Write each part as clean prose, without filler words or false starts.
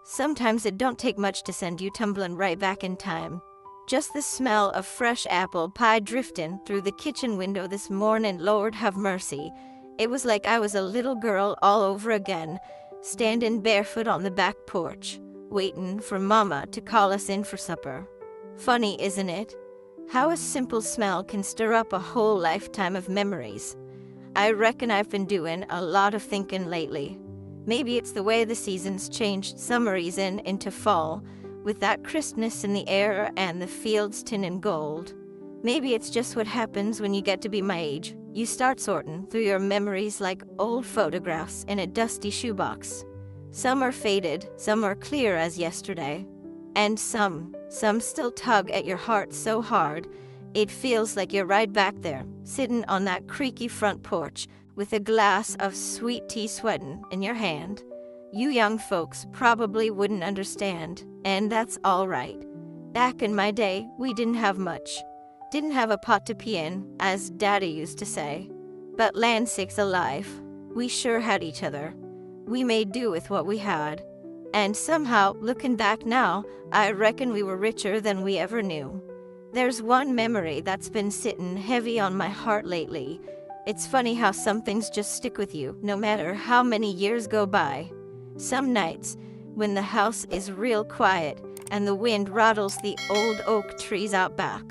Sometimes it don't take much to send you tumbling right back in time. Just the smell of fresh apple pie drifting through the kitchen window this morning, Lord have mercy. It was like I was a little girl all over again, standing barefoot on the back porch, waiting for Mama to call us in for supper. Funny, isn't it? How a simple smell can stir up a whole lifetime of memories. I reckon I've been doing a lot of thinking lately. Maybe it's the way the seasons changed summer into fall, with that crispness in the air and the fields tinting gold. Maybe it's just what happens when you get to be my age. You start sorting through your memories like old photographs in a dusty shoebox. Some are faded, some are clear as yesterday, and some still tug at your heart so hard, it feels like you're right back there, sitting on that creaky front porch, with a glass of sweet tea sweating in your hand. You young folks probably wouldn't understand, and that's all right. Back in my day, we didn't have much. Didn't have a pot to pee in, as Daddy used to say. But land sakes alive, we sure had each other. We made do with what we had. And somehow, looking back now, I reckon we were richer than we ever knew. There's one memory that's been sitting heavy on my heart lately. It's funny how some things just stick with you, no matter how many years go by. Some nights, when the house is real quiet and the wind rattles the old oak trees out back,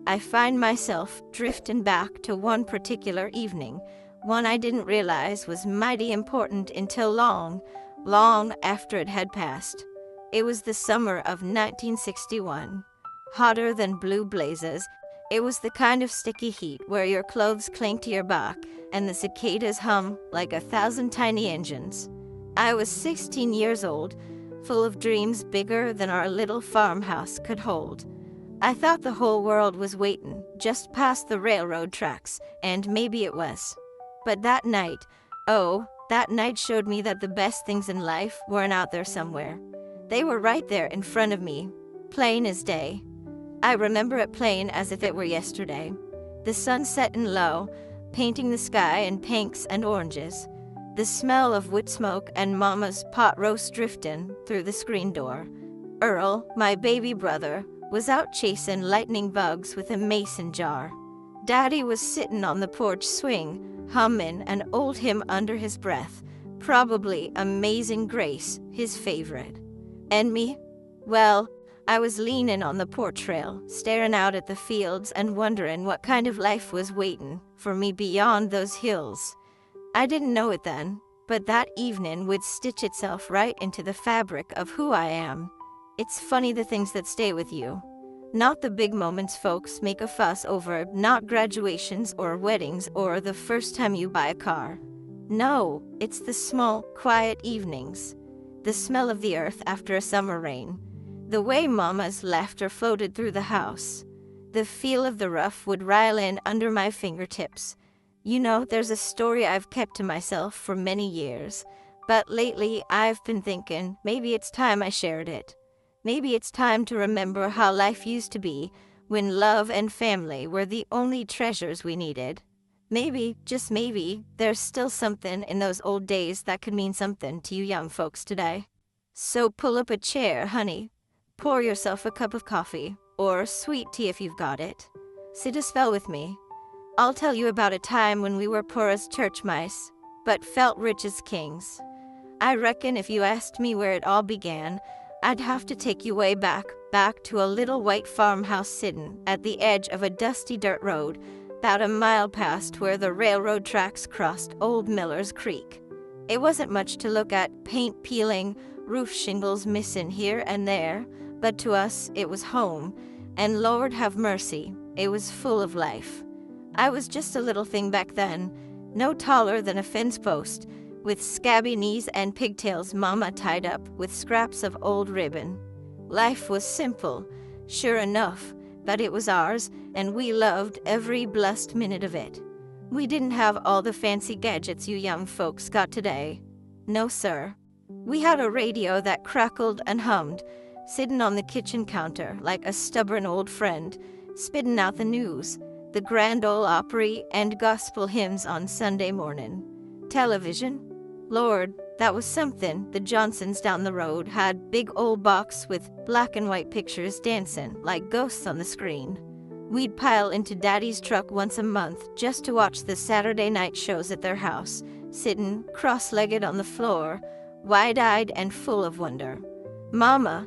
I find myself drifting back to one particular evening, one I didn't realize was mighty important until long after it had passed. It was the summer of 1961, hotter than blue blazes. It was the kind of sticky heat where your clothes cling to your back and the cicadas hum like 1,000 tiny engines. I was 16 years old, full of dreams bigger than our little farmhouse could hold. I thought the whole world was waiting just past the railroad tracks, and maybe it was. But that night showed me that the best things in life weren't out there somewhere. They were right there in front of me, plain as day. I remember it plain as if it were yesterday. The sun setting low, painting the sky in pinks and oranges. The smell of wood smoke and Mama's pot roast drifting through the screen door. Earl, my baby brother, was out chasing lightning bugs with a mason jar. Daddy was sitting on the porch swing, humming an old hymn under his breath, probably Amazing Grace, his favorite. And me? Well, I was leaning on the porch rail, staring out at the fields and wondering what kind of life was waiting for me beyond those hills. I didn't know it then, but that evening would stitch itself right into the fabric of who I am. It's funny the things that stay with you. Not the big moments folks make a fuss over, not graduations or weddings or the first time you buy a car. No, it's the small, quiet evenings. The smell of the earth after a summer rain. The way Mama's laughter floated through the house. The feel of the rough wood rile in under my fingertips. There's a story I've kept to myself for many years, but lately I've been thinking maybe it's time I shared it. Maybe it's time to remember how life used to be when love and family were the only treasures we needed. Maybe, just maybe, there's still something in those old days that could mean something to you young folks today. So pull up a chair, honey. Pour yourself a cup of coffee, or sweet tea if you've got it. Sit a spell with me. I'll tell you about a time when we were poor as church mice, but felt rich as kings. I reckon if you asked me where it all began, I'd have to take you way back to a little white farmhouse sitting at the edge of a dusty dirt road, about a mile past where the railroad tracks crossed Old Miller's Creek. It wasn't much to look at, paint peeling, roof shingles missing here and there, but to us it was home, and Lord have mercy, it was full of life. I was just a little thing back then, no taller than a fence post, with scabby knees and pigtails Mama tied up with scraps of old ribbon. Life was simple, sure enough, but it was ours, and we loved every blessed minute of it. We didn't have all the fancy gadgets you young folks got today. No, sir. We had a radio that crackled and hummed, sitting on the kitchen counter like a stubborn old friend, spitting out the news, the Grand Ole Opry and gospel hymns on Sunday morning. Television? Lord, that was something. The Johnsons down the road had big old box with black and white pictures dancing like ghosts on the screen. We'd pile into Daddy's truck once a month just to watch the Saturday night shows at their house, sitting cross-legged on the floor, wide-eyed and full of wonder. Mama,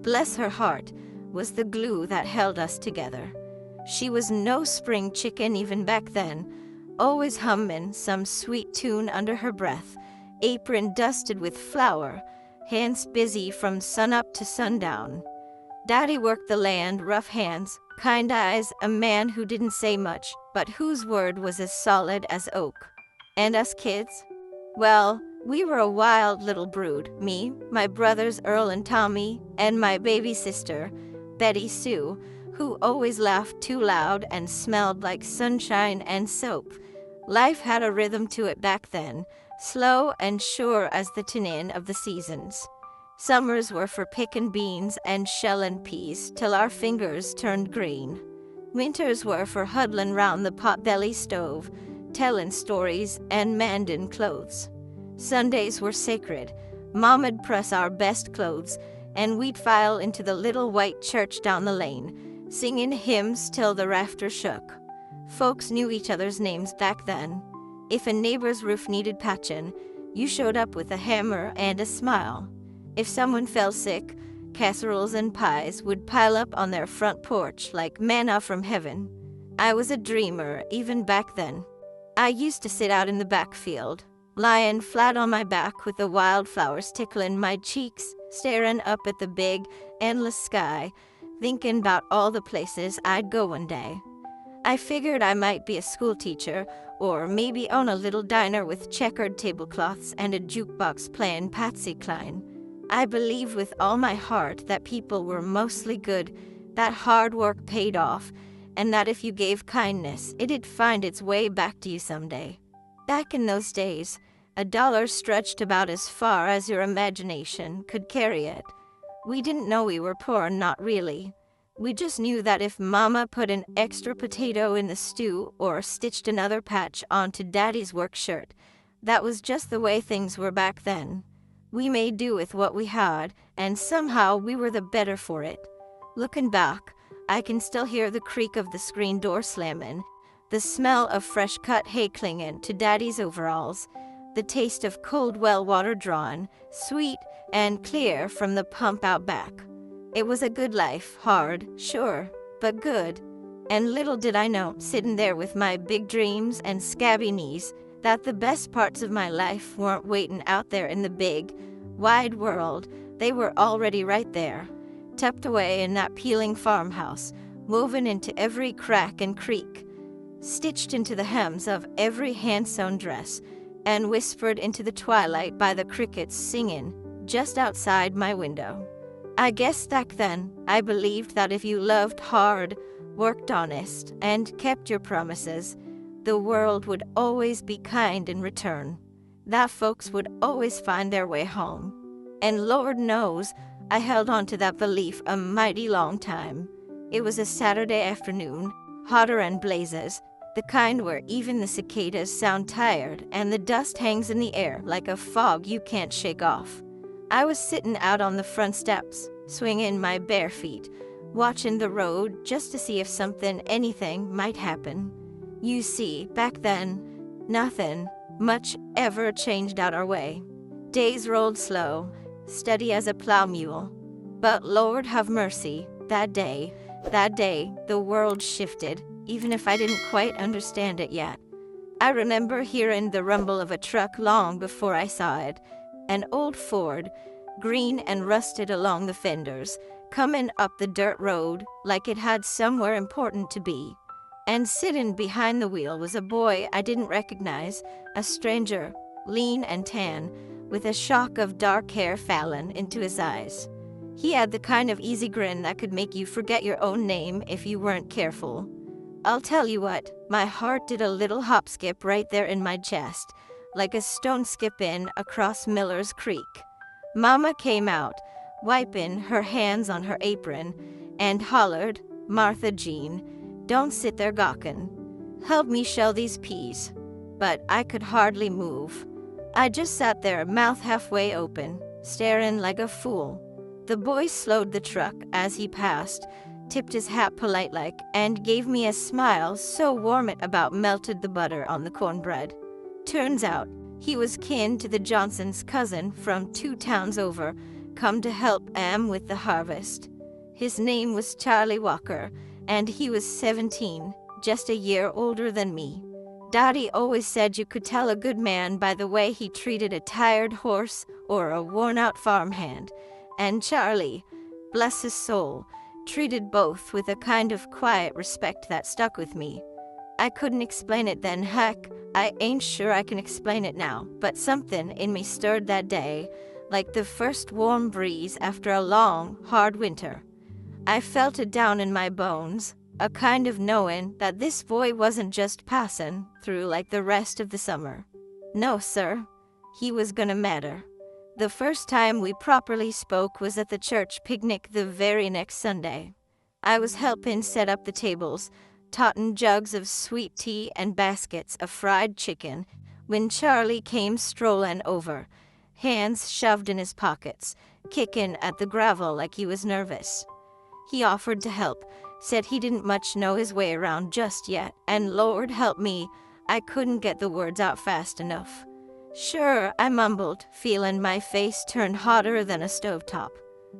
bless her heart, was the glue that held us together. She was no spring chicken even back then, always humming some sweet tune under her breath, apron dusted with flour, hands busy from sunup to sundown. Daddy worked the land, rough hands, kind eyes, a man who didn't say much, but whose word was as solid as oak. And us kids? Well, we were a wild little brood, me, my brothers Earl and Tommy, and my baby sister, Betty Sue, who always laughed too loud and smelled like sunshine and soap. Life had a rhythm to it back then, slow and sure as the tinnin of the seasons. Summers were for picking beans and shellin' peas till our fingers turned green. Winters were for huddling round the pot-belly stove, tellin' stories and mendin' clothes. Sundays were sacred. Mom'd press our best clothes, and we'd file into the little white church down the lane, singing hymns till the rafters shook. Folks knew each other's names back then. If a neighbor's roof needed patchin', you showed up with a hammer and a smile. If someone fell sick, casseroles and pies would pile up on their front porch like manna from heaven. I was a dreamer even back then. I used to sit out in the backfield, lying flat on my back with the wildflowers tickling my cheeks, staring up at the big, endless sky, thinking about all the places I'd go one day. I figured I might be a school teacher, or maybe own a little diner with checkered tablecloths and a jukebox playing Patsy Cline. I believed with all my heart that people were mostly good, that hard work paid off, and that if you gave kindness, it'd find its way back to you someday. Back in those days, $1 stretched about as far as your imagination could carry it. We didn't know we were poor, not really. We just knew that if Mama put an extra potato in the stew or stitched another patch onto Daddy's work shirt, that was just the way things were back then. We made do with what we had, and somehow we were the better for it. Looking back, I can still hear the creak of the screen door slamming, the smell of fresh-cut hay clinging to Daddy's overalls, the taste of cold well water drawn, sweet and clear from the pump out back. It was a good life, hard, sure, but good. And little did I know, sitting there with my big dreams and scabby knees, that the best parts of my life weren't waiting out there in the big, wide world. They were already right there, tucked away in that peeling farmhouse, woven into every crack and creak, stitched into the hems of every hand-sewn dress, and whispered into the twilight by the crickets singing just outside my window. I guess back then I believed that if you loved hard, worked honest, and kept your promises, the world would always be kind in return, that folks would always find their way home. And Lord knows, I held on to that belief a mighty long time. It was a Saturday afternoon, hotter and blazes, the kind where even the cicadas sound tired and the dust hangs in the air like a fog you can't shake off. I was sitting out on the front steps, swinging my bare feet, watching the road just to see if anything might happen. You see, back then, nothing much ever changed out our way. Days rolled slow, steady as a plow mule. But Lord have mercy, that day, the world shifted, even if I didn't quite understand it yet. I remember hearing the rumble of a truck long before I saw it, an old Ford, green and rusted along the fenders, coming up the dirt road like it had somewhere important to be. And sitting behind the wheel was a boy I didn't recognize, a stranger, lean and tan, with a shock of dark hair fallen into his eyes. He had the kind of easy grin that could make you forget your own name if you weren't careful. I'll tell you what, my heart did a little hop skip right there in my chest, like a stone skipping across Miller's Creek. Mama came out, wiping her hands on her apron, and hollered, "Martha Jean, don't sit there gawking. Help me shell these peas." But I could hardly move. I just sat there, mouth halfway open, staring like a fool. The boy slowed the truck as he passed, tipped his hat polite-like, and gave me a smile so warm it about melted the butter on the cornbread. Turns out, he was kin to the Johnson's cousin from 2 towns over, come to help Am with the harvest. His name was Charlie Walker, and he was 17, just a year older than me. Daddy always said you could tell a good man by the way he treated a tired horse or a worn-out farmhand, and Charlie, bless his soul, treated both with a kind of quiet respect that stuck with me. I couldn't explain it then, heck, I ain't sure I can explain it now, but something in me stirred that day, like the first warm breeze after a long, hard winter. I felt it down in my bones, a kind of knowing that this boy wasn't just passing through like the rest of the summer. No, sir, he was gonna matter. The first time we properly spoke was at the church picnic the very next Sunday. I was helping set up the tables, totting jugs of sweet tea and baskets of fried chicken, when Charlie came strolling over, hands shoved in his pockets, kicking at the gravel like he was nervous. He offered to help, said he didn't much know his way around just yet, and Lord help me, I couldn't get the words out fast enough. Sure, I mumbled, feeling my face turn hotter than a stovetop.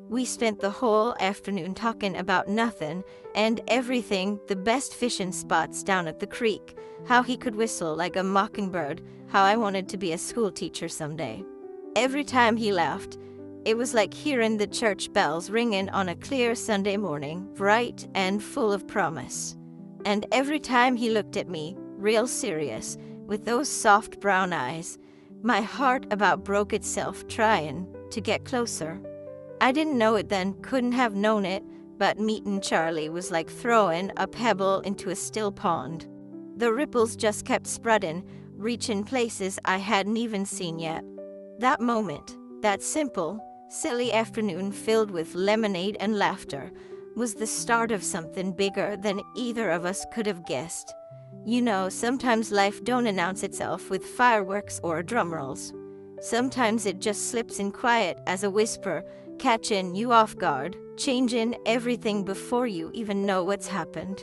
We spent the whole afternoon talking about nothing and everything, the best fishing spots down at the creek, how he could whistle like a mockingbird, how I wanted to be a schoolteacher someday. Every time he laughed, it was like hearing the church bells ringing on a clear Sunday morning, bright and full of promise. And every time he looked at me, real serious, with those soft brown eyes, my heart about broke itself trying to get closer. I didn't know it then, couldn't have known it, but meeting Charlie was like throwing a pebble into a still pond. The ripples just kept spreading, reaching places I hadn't even seen yet. That moment, that simple, silly afternoon filled with lemonade and laughter, was the start of something bigger than either of us could have guessed. You know, sometimes life don't announce itself with fireworks or drum rolls. Sometimes it just slips in quiet as a whisper, catching you off guard, changing everything before you even know what's happened.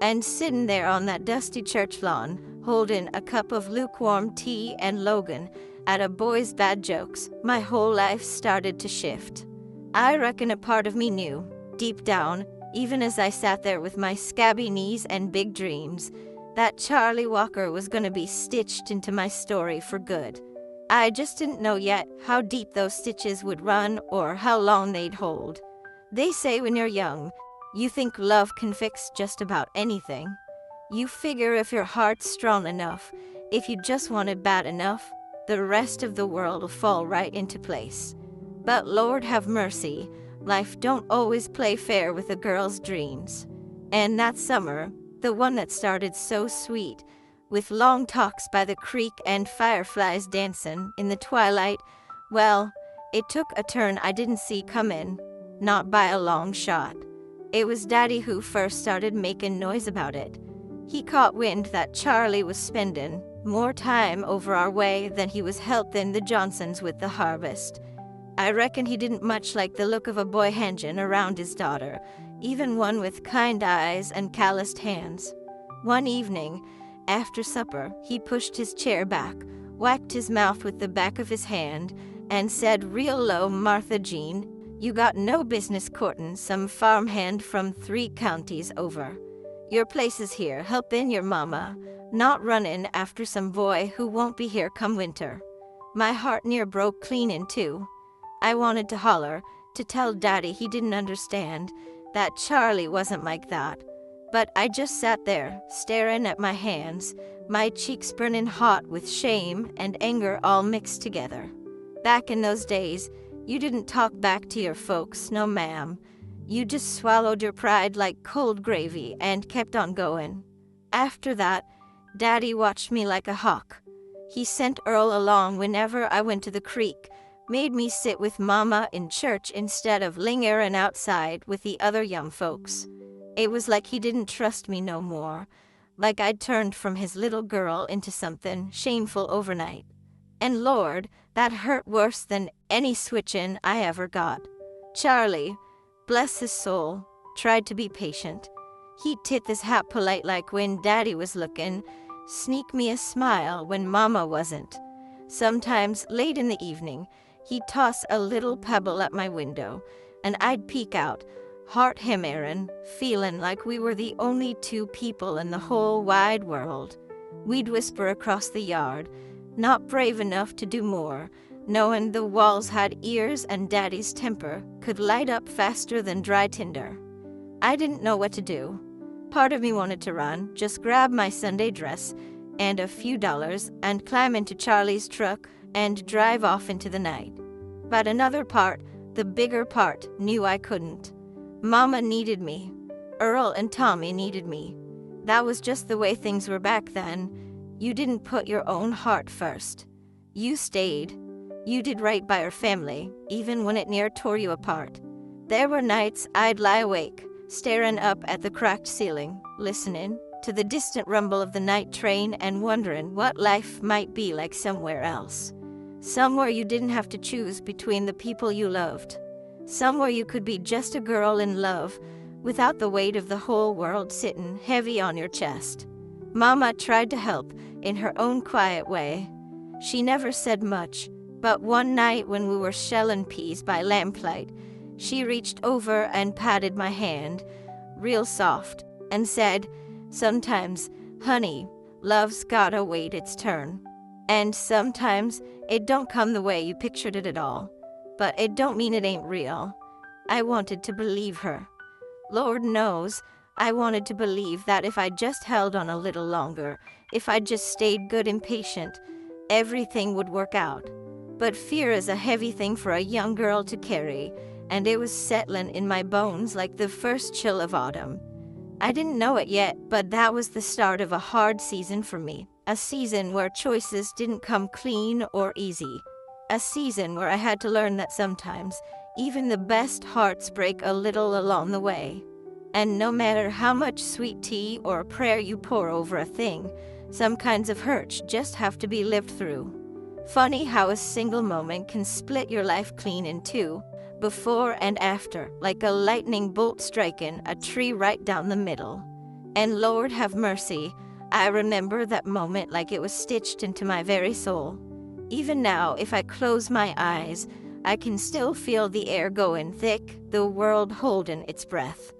And sitting there on that dusty church lawn, holding a cup of lukewarm tea and Logan at a boy's bad jokes, my whole life started to shift. I reckon a part of me knew, deep down, even as I sat there with my scabby knees and big dreams, that Charlie Walker was gonna be stitched into my story for good. I just didn't know yet how deep those stitches would run or how long they'd hold. They say when you're young, you think love can fix just about anything. You figure if your heart's strong enough, if you just want it bad enough, the rest of the world will fall right into place. But Lord have mercy, life don't always play fair with a girl's dreams. And that summer, the one that started so sweet, with long talks by the creek and fireflies dancing in the twilight, well, it took a turn I didn't see coming, not by a long shot. It was Daddy who first started making noise about it. He caught wind that Charlie was spending more time over our way than he was helping the Johnsons with the harvest. I reckon he didn't much like the look of a boy hanging around his daughter, even one with kind eyes and calloused hands. One evening, after supper, he pushed his chair back, whacked his mouth with the back of his hand, and said real low, "Martha Jean, you got no business courting some farmhand from 3 counties over. Your place is here, helping your mama, not running after some boy who won't be here come winter." My heart near broke clean in two. I wanted to holler, to tell Daddy he didn't understand, that Charlie wasn't like that. But I just sat there, staring at my hands, my cheeks burning hot with shame and anger all mixed together. Back in those days, you didn't talk back to your folks, no ma'am. You just swallowed your pride like cold gravy and kept on going. After that, Daddy watched me like a hawk. He sent Earl along whenever I went to the creek, made me sit with Mama in church instead of lingering outside with the other young folks. It was like he didn't trust me no more, like I'd turned from his little girl into something shameful overnight. And Lord, that hurt worse than any switch-in I ever got. Charlie, bless his soul, tried to be patient. He'd tit his hat polite like when Daddy was looking, sneak me a smile when Mama wasn't. Sometimes, late in the evening, he'd toss a little pebble at my window, and I'd peek out, heart hammering, feeling like we were the only two people in the whole wide world. We'd whisper across the yard, not brave enough to do more, knowing the walls had ears and Daddy's temper could light up faster than dry tinder. I didn't know what to do. Part of me wanted to run, just grab my Sunday dress and a few dollars and climb into Charlie's truck and drive off into the night. But another part, the bigger part, knew I couldn't. Mama needed me. Earl and Tommy needed me. That was just the way things were back then. You didn't put your own heart first. You stayed. You did right by our family, even when it near tore you apart. There were nights I'd lie awake, staring up at the cracked ceiling, listening to the distant rumble of the night train and wondering what life might be like somewhere else. Somewhere you didn't have to choose between the people you loved. Somewhere you could be just a girl in love, without the weight of the whole world sitting heavy on your chest. Mama tried to help in her own quiet way. She never said much, but one night when we were shelling peas by lamplight, she reached over and patted my hand, real soft, and said, "Sometimes, honey, love's gotta wait its turn. And sometimes it don't come the way you pictured it at all. But it don't mean it ain't real." I wanted to believe her. Lord knows, I wanted to believe that if I just held on a little longer, if I just stayed good and patient, everything would work out. But fear is a heavy thing for a young girl to carry, and it was settling in my bones like the first chill of autumn. I didn't know it yet, but that was the start of a hard season for me, a season where choices didn't come clean or easy, a season where I had to learn that sometimes even the best hearts break a little along the way. And no matter how much sweet tea or prayer you pour over a thing, some kinds of hurt just have to be lived through. Funny how a single moment can split your life clean in two, before and after, like a lightning bolt striking a tree right down the middle. And Lord have mercy, I remember that moment like it was stitched into my very soul. Even now, if I close my eyes, I can still feel the air going thick, the world holding its breath.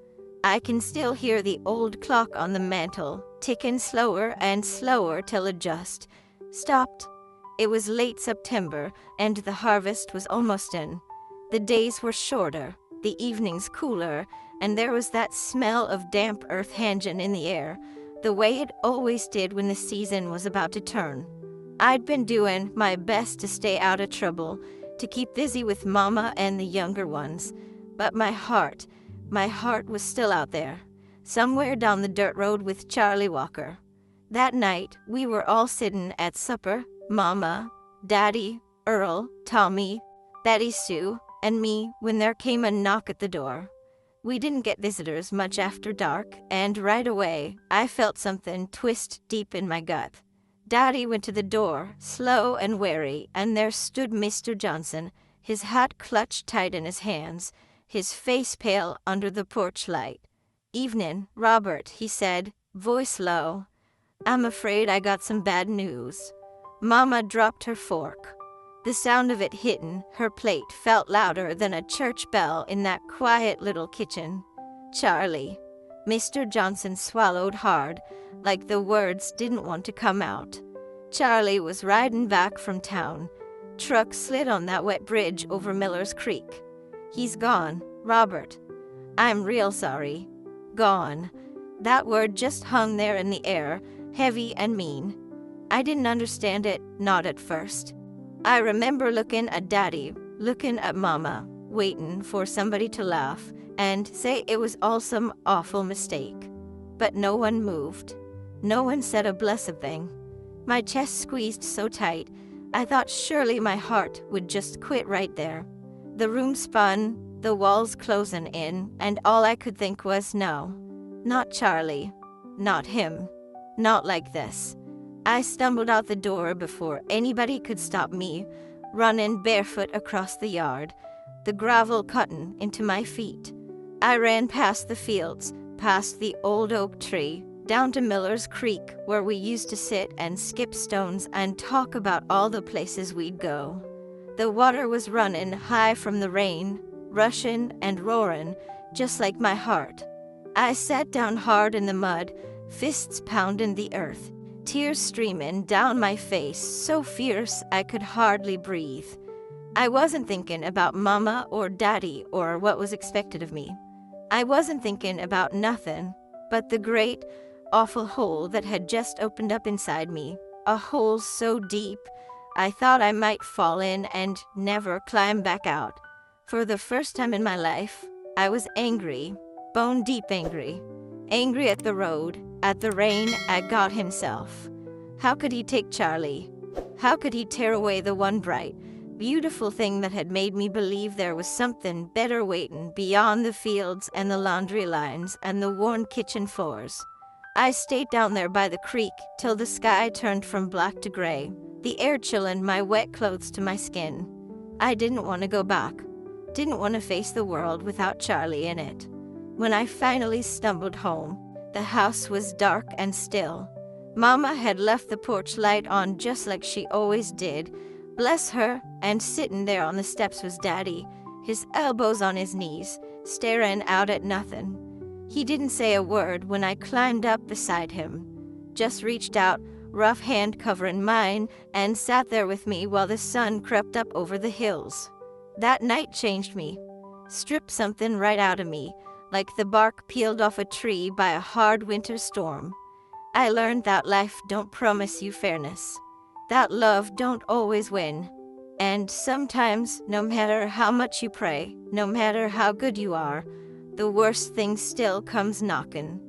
I can still hear the old clock on the mantel, ticking slower and slower till it just stopped. It was late September, and the harvest was almost in. The days were shorter, the evenings cooler, and there was that smell of damp earth hanging in the air, the way it always did when the season was about to turn. I'd been doing my best to stay out of trouble, to keep busy with Mama and the younger ones, but my heart was still out there, somewhere down the dirt road with Charlie Walker. That night, we were all sitting at supper, Mama, Daddy, Earl, Tommy, Betty Sue, and me, when there came a knock at the door. We didn't get visitors much after dark, and right away, I felt something twist deep in my gut. Daddy went to the door, slow and wary, and there stood Mr. Johnson, his hat clutched tight in his hands, his face pale under the porch light. "Evening, Robert," he said, voice low. "I'm afraid I got some bad news." Mama dropped her fork. The sound of it hitting her plate felt louder than a church bell in that quiet little kitchen. "Charlie." Mr. Johnson swallowed hard, like the words didn't want to come out. Charlie was riding back from town. Truck slid on that wet bridge over Miller's Creek. "He's gone, Robert. I'm real sorry. Gone." That word just hung there in the air, heavy and mean. I didn't understand it, not at first. I remember looking at Daddy, looking at Mama, waiting for somebody to laugh and say it was all some awful mistake. But no one moved. No one said a blessed thing. My chest squeezed so tight, I thought surely my heart would just quit right there. The room spun, the walls closing in, and all I could think was no. Not Charlie. Not him. Not like this. I stumbled out the door before anybody could stop me, running barefoot across the yard, the gravel cutting into my feet. I ran past the fields, past the old oak tree, down to Miller's Creek, where we used to sit and skip stones and talk about all the places we'd go. The water was running high from the rain, rushing and roaring, just like my heart. I sat down hard in the mud, fists pounding the earth, tears streaming down my face, so fierce I could hardly breathe. I wasn't thinking about Mama or Daddy or what was expected of me. I wasn't thinking about nothing but the great, awful hole that had just opened up inside me, a hole so deep I thought I might fall in and never climb back out. For the first time in my life, I was angry, bone-deep angry. Angry at the road, at the rain, at God himself. How could he take Charlie? How could he tear away the one bright, beautiful thing that had made me believe there was something better waiting beyond the fields and the laundry lines and the worn kitchen floors? I stayed down there by the creek till the sky turned from black to gray, the air chilling my wet clothes to my skin. I didn't want to go back. Didn't want to face the world without Charlie in it. When I finally stumbled home, the house was dark and still. Mama had left the porch light on just like she always did. Bless her, and sitting there on the steps was Daddy, his elbows on his knees, staring out at nothing. He didn't say a word when I climbed up beside him, just reached out, rough hand covering mine, and sat there with me while the sun crept up over the hills. That night changed me, stripped something right out of me, like the bark peeled off a tree by a hard winter storm. I learned that life don't promise you fairness, that love don't always win, and sometimes, no matter how much you pray, no matter how good you are, the worst thing still comes knocking.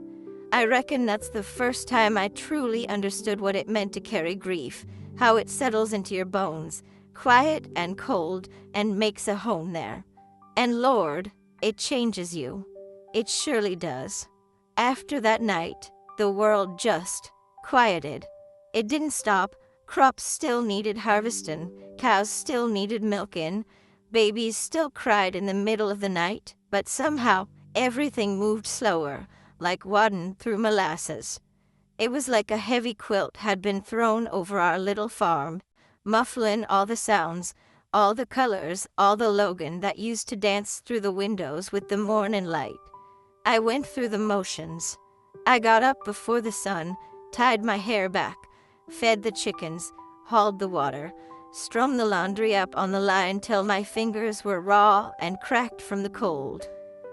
I reckon that's the first time I truly understood what it meant to carry grief, how it settles into your bones, quiet and cold, and makes a home there. And Lord, it changes you. It surely does. After that night, the world just quieted. It didn't stop. Crops still needed harvesting, cows still needed milking, babies still cried in the middle of the night, but somehow everything moved slower, like wading through molasses. It was like a heavy quilt had been thrown over our little farm, muffling all the sounds, all the colors, all the Logan that used to dance through the windows with the morning light. I went through the motions. I got up before the sun, tied my hair back, fed the chickens, hauled the water, strung the laundry up on the line till my fingers were raw and cracked from the cold.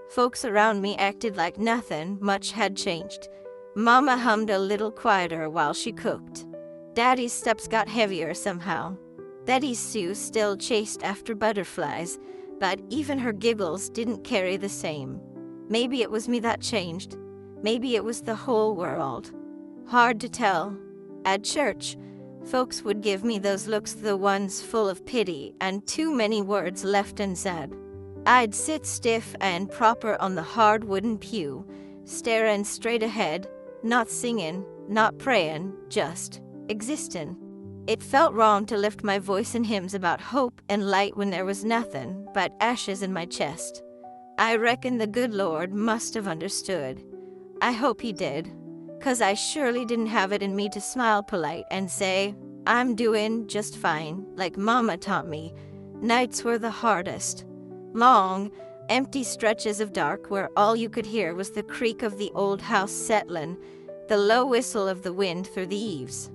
Folks around me acted like nothing much had changed. Mama hummed a little quieter while she cooked. Daddy's steps got heavier somehow. Betty Sue still chased after butterflies, but even her giggles didn't carry the same. Maybe it was me that changed. Maybe it was the whole world. Hard to tell. At church, folks would give me those looks, the ones full of pity and too many words left unsaid. I'd sit stiff and proper on the hard wooden pew, staring straight ahead, not singing, not praying, just existing. It felt wrong to lift my voice in hymns about hope and light when there was nothing but ashes in my chest. I reckon the good Lord must have understood. I hope he did, 'cause I surely didn't have it in me to smile polite and say, "I'm doing just fine," like Mama taught me. Nights were the hardest. Long, empty stretches of dark where all you could hear was the creak of the old house settling, the low whistle of the wind through the eaves.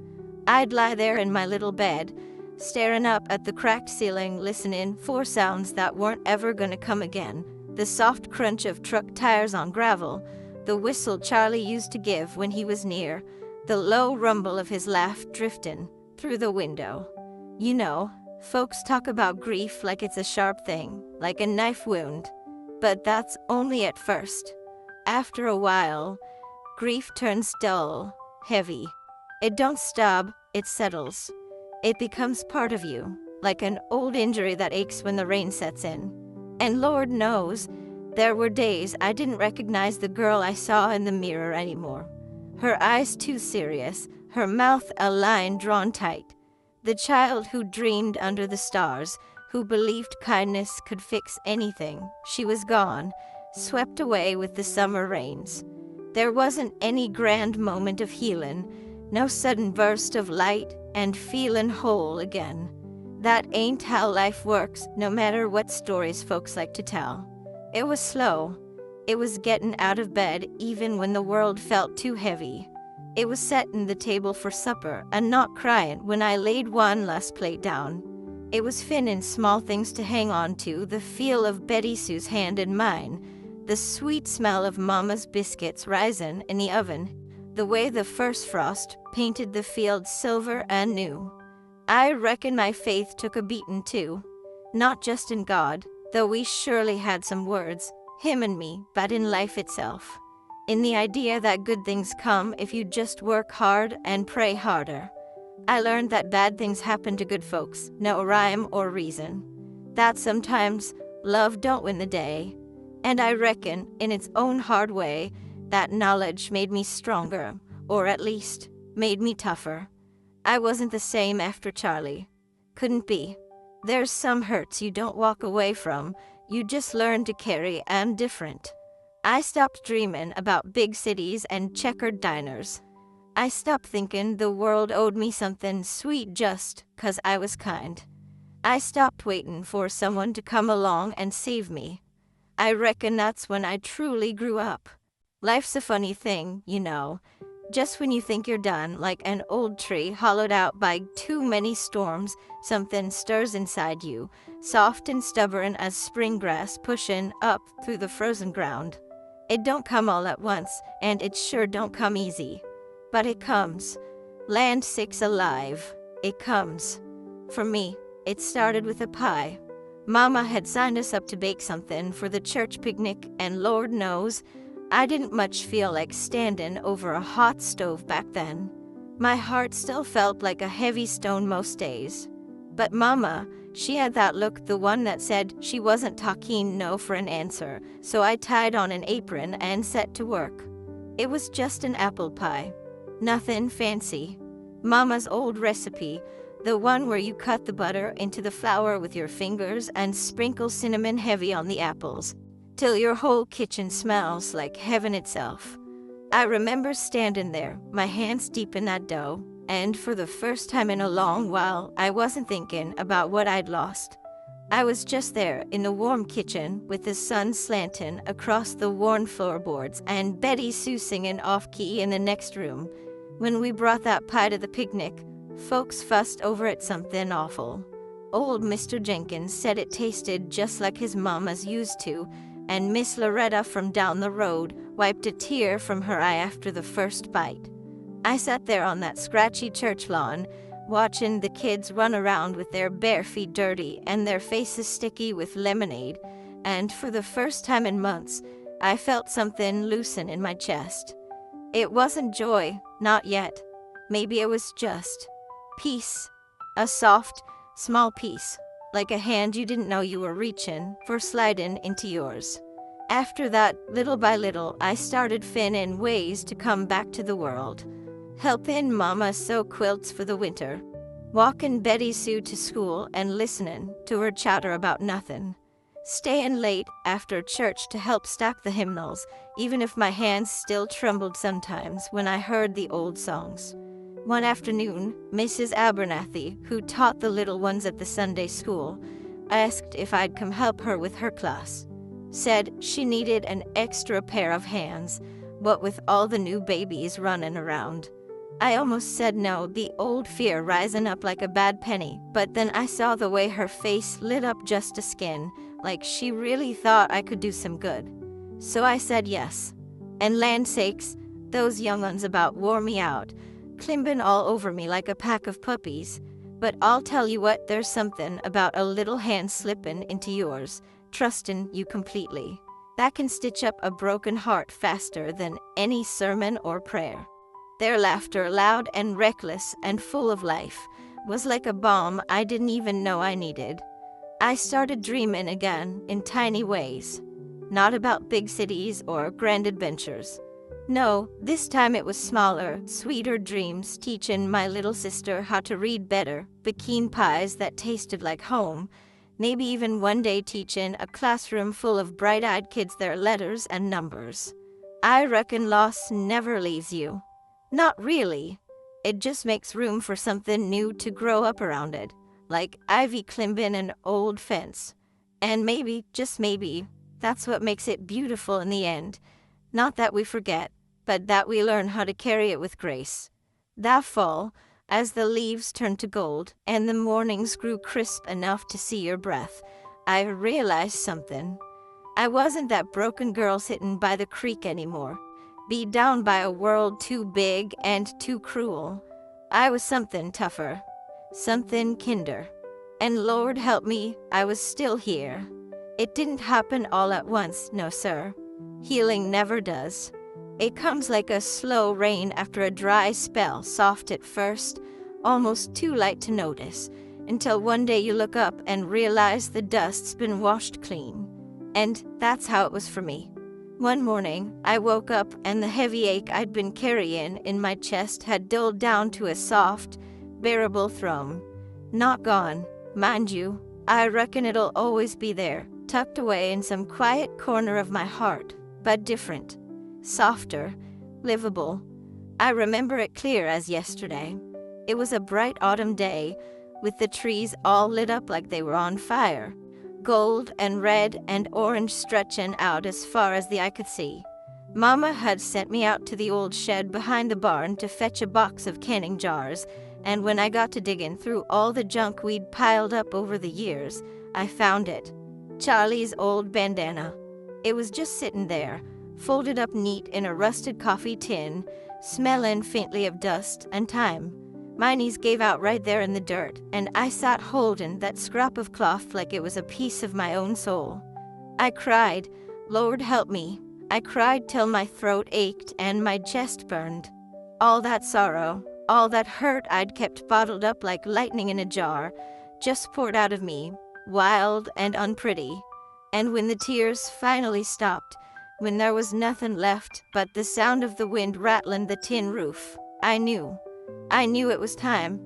I'd lie there in my little bed, staring up at the cracked ceiling, listening for sounds that weren't ever gonna come again. The soft crunch of truck tires on gravel, the whistle Charlie used to give when he was near, the low rumble of his laugh drifting through the window. You know, folks talk about grief like it's a sharp thing, like a knife wound, but that's only at first. After a while, grief turns dull, heavy. It don't stop, it settles. It becomes part of you, like an old injury that aches when the rain sets in. And Lord knows, there were days I didn't recognize the girl I saw in the mirror anymore. her eyes too serious, her mouth a line drawn tight. The child who dreamed under the stars, who believed kindness could fix anything, she was gone, swept away with the summer rains. There wasn't any grand moment of healing, no sudden burst of light and feeling whole again. That ain't how life works, no matter what stories folks like to tell. It was slow. It was getting out of bed even when the world felt too heavy. It was setting the table for supper and not crying when I laid one last plate down. It was finning small things to hang on to, the feel of Betty Sue's hand in mine, the sweet smell of Mama's biscuits rising in the oven, the way the first frost painted the field silver and new. I reckon my faith took a beating too, not just in God, though we surely had some words, him and me, but in life itself. In the idea that good things come if you just work hard and pray harder. I learned that bad things happen to good folks, no rhyme or reason. That sometimes love don't win the day. And I reckon, in its own hard way, that knowledge made me stronger, or at least, made me tougher. I wasn't the same after Charlie. Couldn't be. There's some hurts you don't walk away from, you just learn to carry, and different. I stopped dreaming about big cities and checkered diners. I stopped thinking the world owed me something sweet just 'cause I was kind. I stopped waiting for someone to come along and save me. I reckon that's when I truly grew up. Life's a funny thing, you know. Just when you think you're done, like an old tree hollowed out by too many storms, something stirs inside you, soft and stubborn as spring grass pushing up through the frozen ground. It don't come all at once, and it sure don't come easy. But it comes. Land sakes alive. It comes. For me, it started with a pie. Mama had signed us up to bake something for the church picnic, and Lord knows, I didn't much feel like standing over a hot stove back then. My heart still felt like a heavy stone most days. But Mama, she had that look, the one that said she wasn't talking no for an answer, so I tied on an apron and set to work. It was just an apple pie. Nothing fancy. Mama's old recipe, the one where you cut the butter into the flour with your fingers and sprinkle cinnamon heavy on the apples, till your whole kitchen smells like heaven itself. I remember standing there, my hands deep in that dough, and for the first time in a long while, I wasn't thinking about what I'd lost. I was just there in the warm kitchen with the sun slanting across the worn floorboards and Betty Sue singing off-key in the next room. When we brought that pie to the picnic, folks fussed over it something awful. Old Mr. Jenkins said it tasted just like his mama's used to, and Miss Loretta from down the road wiped a tear from her eye after the first bite. I sat there on that scratchy church lawn, watching the kids run around with their bare feet dirty and their faces sticky with lemonade, and for the first time in months, I felt something loosen in my chest. It wasn't joy, not yet. Maybe it was just peace. A soft, small peace, like a hand you didn't know you were reaching for sliding into yours. After that, little by little, I started finding ways to come back to the world. Helping Mama sew quilts for the winter, walking Betty Sue to school and listening to her chatter about nothing, staying late after church to help stack the hymnals, even if my hands still trembled sometimes when I heard the old songs. One afternoon, Mrs. Abernathy, who taught the little ones at the Sunday school, asked if I'd come help her with her class. Said she needed an extra pair of hands, what with all the new babies running around. I almost said no, the old fear rising up like a bad penny, but then I saw the way her face lit up just a skin, like she really thought I could do some good. So I said yes. And land sakes, those young uns about wore me out, climbing all over me like a pack of puppies. But I'll tell you what, there's something about a little hand slipping into yours, trusting you completely, that can stitch up a broken heart faster than any sermon or prayer. Their laughter, loud and reckless and full of life, was like a balm I didn't even know I needed. I started dreaming again in tiny ways, not about big cities or grand adventures. No, this time it was smaller, sweeter dreams, teaching my little sister how to read better, pecan pies that tasted like home, maybe even one day teaching a classroom full of bright-eyed kids their letters and numbers. I reckon loss never leaves you. Not really. It just makes room for something new to grow up around it, like ivy climbing an old fence. And maybe, just maybe, that's what makes it beautiful in the end. Not that we forget, but that we learn how to carry it with grace. That fall, as the leaves turned to gold and the mornings grew crisp enough to see your breath, I realized something. I wasn't that broken girl sitting by the creek anymore, beat down by a world too big and too cruel. I was something tougher, something kinder. And Lord help me, I was still here. It didn't happen all at once, no sir. Healing never does. It comes like a slow rain after a dry spell, soft at first, almost too light to notice, until one day you look up and realize the dust's been washed clean. And that's how it was for me. One morning, I woke up and the heavy ache I'd been carrying in my chest had dulled down to a soft, bearable thrum. Not gone, mind you. I reckon it'll always be there, tucked away in some quiet corner of my heart, but different. Softer, livable. I remember it clear as yesterday. It was a bright autumn day, with the trees all lit up like they were on fire, gold and red and orange stretching out as far as the eye could see. Mama had sent me out to the old shed behind the barn to fetch a box of canning jars, and when I got to digging through all the junk we'd piled up over the years, I found it. Charlie's old bandana. It was just sitting there, folded up neat in a rusted coffee tin, smelling faintly of dust and time. My knees gave out right there in the dirt, and I sat holding that scrap of cloth like it was a piece of my own soul. I cried, Lord help me. I cried till my throat ached and my chest burned. All that sorrow, all that hurt I'd kept bottled up like lightning in a jar, just poured out of me, wild and unpretty. And when the tears finally stopped, when there was nothing left but the sound of the wind rattling the tin roof, I knew it was time.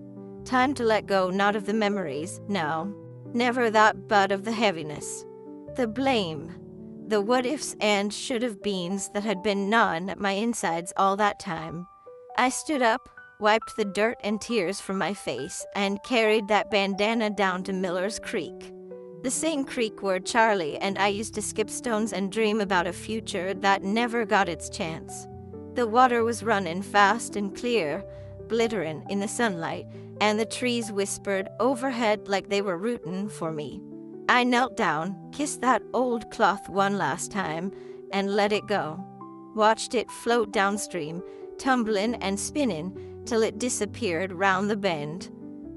Time to let go, not of the memories, no, never that, but of the heaviness. The blame, the what-ifs and should-have-beens that had been gnawing at my insides all that time. I stood up, wiped the dirt and tears from my face, and carried that bandana down to Miller's Creek. The same creek where Charlie and I used to skip stones and dream about a future that never got its chance. The water was running fast and clear, glittering in the sunlight, and the trees whispered overhead like they were rooting for me. I knelt down, kissed that old cloth one last time, and let it go. Watched it float downstream, tumbling and spinning, till it disappeared round the bend.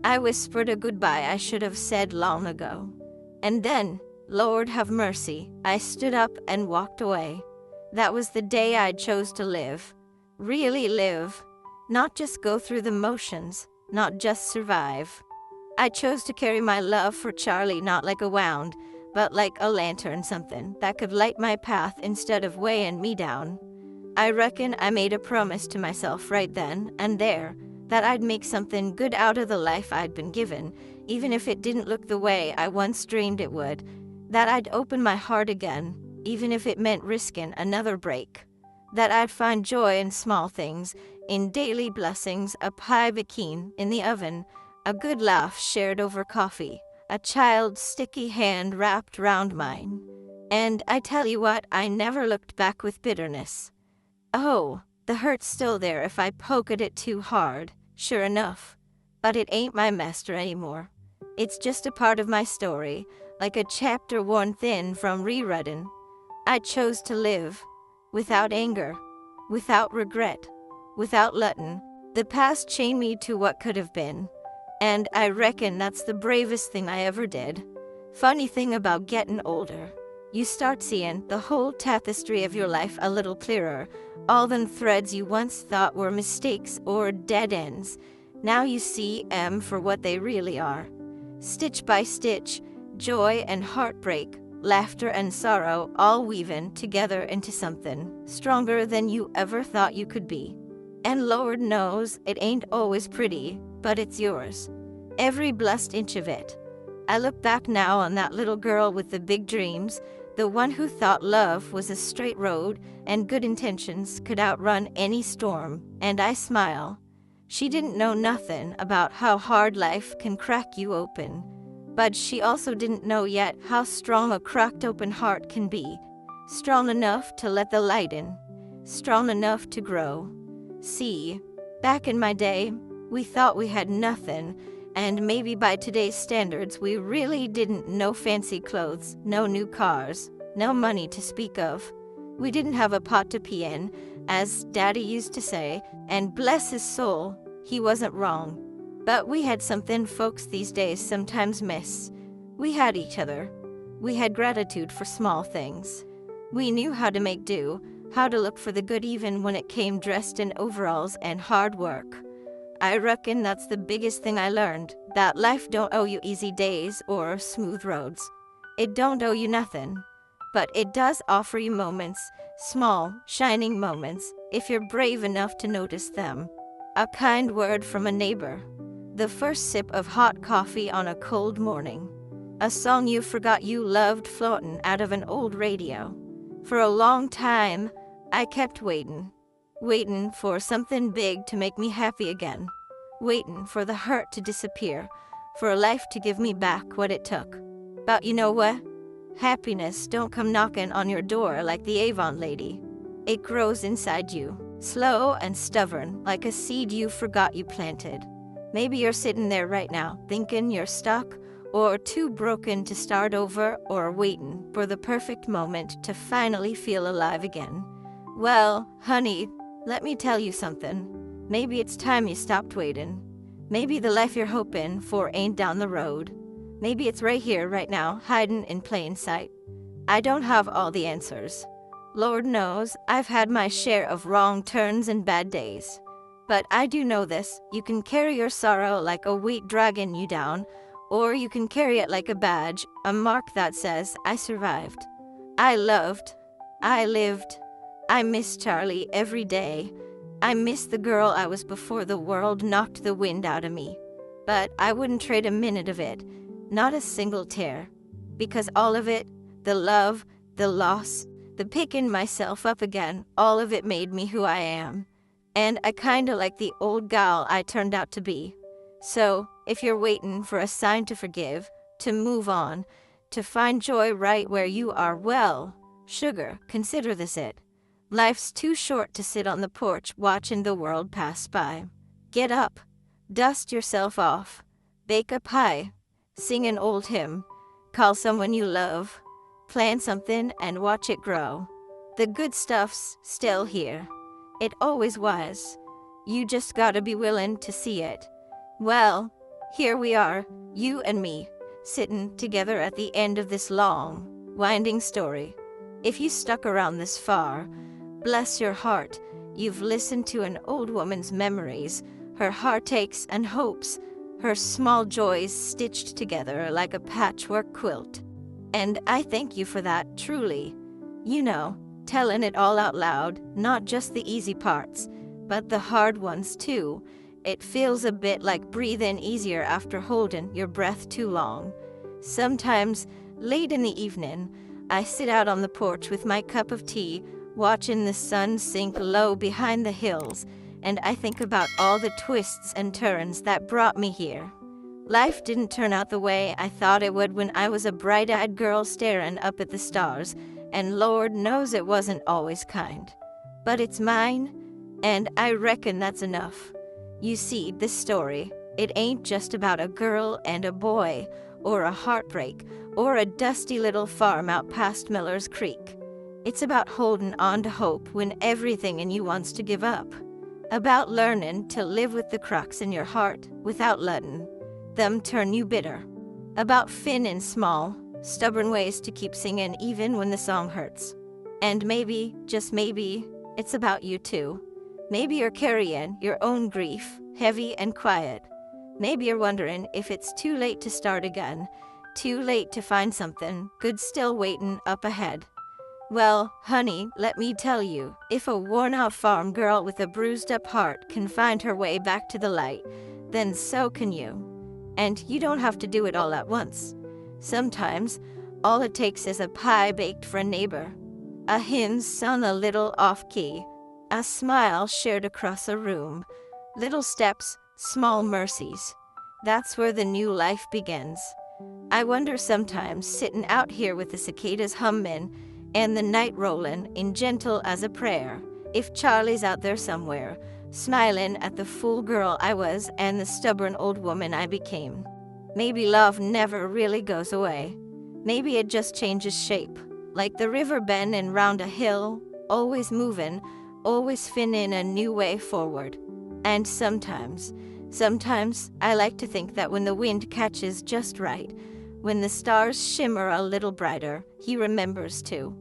I whispered a goodbye I should have said long ago. And then, Lord have mercy, I stood up and walked away. That was the day I chose to live. Really live. Not just go through the motions, not just survive. I chose to carry my love for Charlie not like a wound, but like a lantern, something that could light my path instead of weighing me down. I reckon I made a promise to myself right then and there that I'd make something good out of the life I'd been given, even if it didn't look the way I once dreamed it would, that I'd open my heart again, even if it meant risking another break, that I'd find joy in small things, in daily blessings, a pie bikini in the oven, a good laugh shared over coffee, a child's sticky hand wrapped round mine. And I tell you what, I never looked back with bitterness. Oh, the hurt's still there if I poke at it too hard, sure enough. But it ain't my master anymore. It's just a part of my story, like a chapter worn thin from rereading. I chose to live, without anger, without regret, without letting the past chain me to what could have been. And I reckon that's the bravest thing I ever did. Funny thing about getting older, you start seeing the whole tapestry of your life a little clearer. All them threads you once thought were mistakes or dead ends, now you see 'em for what they really are. Stitch by stitch, joy and heartbreak, laughter and sorrow all weaving together into something stronger than you ever thought you could be. And Lord knows it ain't always pretty, but it's yours. Every blessed inch of it. I look back now on that little girl with the big dreams, the one who thought love was a straight road and good intentions could outrun any storm, and I smile. She didn't know nothing about how hard life can crack you open, but she also didn't know yet how strong a cracked open heart can be, strong enough to let the light in, strong enough to grow. See, back in my day, we thought we had nothing, and maybe by today's standards we really didn't. No fancy clothes, no new cars, no money to speak of. We didn't have a pot to pee in, as Daddy used to say, and bless his soul, he wasn't wrong. But we had something folks these days sometimes miss. We had each other. We had gratitude for small things. We knew how to make do, how to look for the good even when it came dressed in overalls and hard work. I reckon that's the biggest thing I learned, that life don't owe you easy days or smooth roads. It don't owe you nothing. But it does offer you moments, small, shining moments, if you're brave enough to notice them. A kind word from a neighbor. The first sip of hot coffee on a cold morning. A song you forgot you loved floating out of an old radio. For a long time, I kept waiting. Waiting for something big to make me happy again. Waiting for the hurt to disappear, for life to give me back what it took. But you know what? Happiness don't come knocking on your door like the Avon lady. It grows inside you, slow and stubborn, like a seed you forgot you planted. Maybe you're sitting there right now, thinking you're stuck, or too broken to start over, or waiting for the perfect moment to finally feel alive again. Well, honey, let me tell you something. Maybe it's time you stopped waiting. Maybe the life you're hoping for ain't down the road. Maybe it's right here, right now, hiding in plain sight. I don't have all the answers. Lord knows, I've had my share of wrong turns and bad days. But I do know this, you can carry your sorrow like a weight dragging you down, or you can carry it like a badge, a mark that says, I survived. I loved. I lived. I miss Charlie every day. I miss the girl I was before the world knocked the wind out of me. But I wouldn't trade a minute of it, not a single tear. Because all of it, the love, the loss, the picking myself up again, all of it made me who I am. And I kinda like the old gal I turned out to be. So, if you're waiting for a sign to forgive, to move on, to find joy right where you are, well, sugar, consider this it. Life's too short to sit on the porch watching the world pass by. Get up, dust yourself off, bake a pie, sing an old hymn, call someone you love, plant something and watch it grow. The good stuff's still here. It always was. You just gotta be willing to see it. Well, here we are, you and me, sitting together at the end of this long, winding story. If you stuck around this far, bless your heart, you've listened to an old woman's memories, her heartaches and hopes, her small joys stitched together like a patchwork quilt. And I thank you for that, truly. You know, telling it all out loud, not just the easy parts, but the hard ones too. It feels a bit like breathing easier after holding your breath too long. Sometimes, late in the evening, I sit out on the porch with my cup of tea, watching the sun sink low behind the hills, and I think about all the twists and turns that brought me here. Life didn't turn out the way I thought it would when I was a bright-eyed girl staring up at the stars, and Lord knows it wasn't always kind. But it's mine, and I reckon that's enough. You see, this story, it ain't just about a girl and a boy, or a heartbreak, or a dusty little farm out past Miller's Creek. It's about holding on to hope when everything in you wants to give up. About learning to live with the cracks in your heart without letting them turn you bitter. About finding small, stubborn ways to keep singing even when the song hurts. And maybe, just maybe, it's about you too. Maybe you're carrying your own grief, heavy and quiet. Maybe you're wondering if it's too late to start again, Too late to find something good still waiting up ahead. Well, honey, let me tell you, if a worn-out farm girl with a bruised-up heart can find her way back to the light, then so can you. And you don't have to do it all at once. Sometimes, all it takes is a pie baked for a neighbor, a hymn sung a little off-key, a smile shared across a room, little steps, small mercies. That's where the new life begins. I wonder sometimes, sitting out here with the cicadas humming and the night rolling in gentle as a prayer, if Charlie's out there somewhere, smiling at the fool girl I was and the stubborn old woman I became. Maybe love never really goes away. Maybe it just changes shape, like the river bending round a hill, always moving, always finding a new way forward. And sometimes I like to think that when the wind catches just right, when the stars shimmer a little brighter, he remembers too.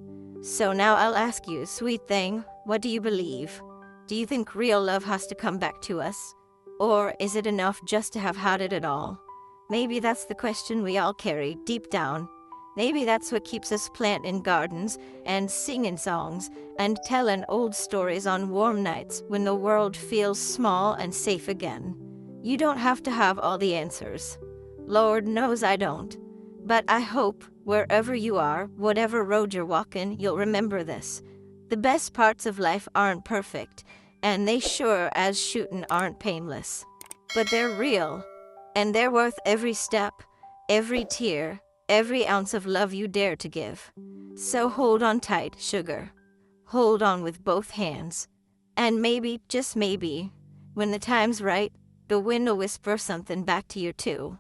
So now I'll ask you, sweet thing, what do you believe? Do you think real love has to come back to us? Or is it enough just to have had it all? Maybe that's the question we all carry deep down. Maybe that's what keeps us planting gardens and singing songs and telling old stories on warm nights when the world feels small and safe again. You don't have to have all the answers. Lord knows I don't. But I hope, wherever you are, whatever road you're walking, you'll remember this. The best parts of life aren't perfect, and they sure as shootin' aren't painless. But they're real, and they're worth every step, every tear, every ounce of love you dare to give. So hold on tight, sugar. Hold on with both hands. And maybe, just maybe, when the time's right, the wind will whisper something back to you too.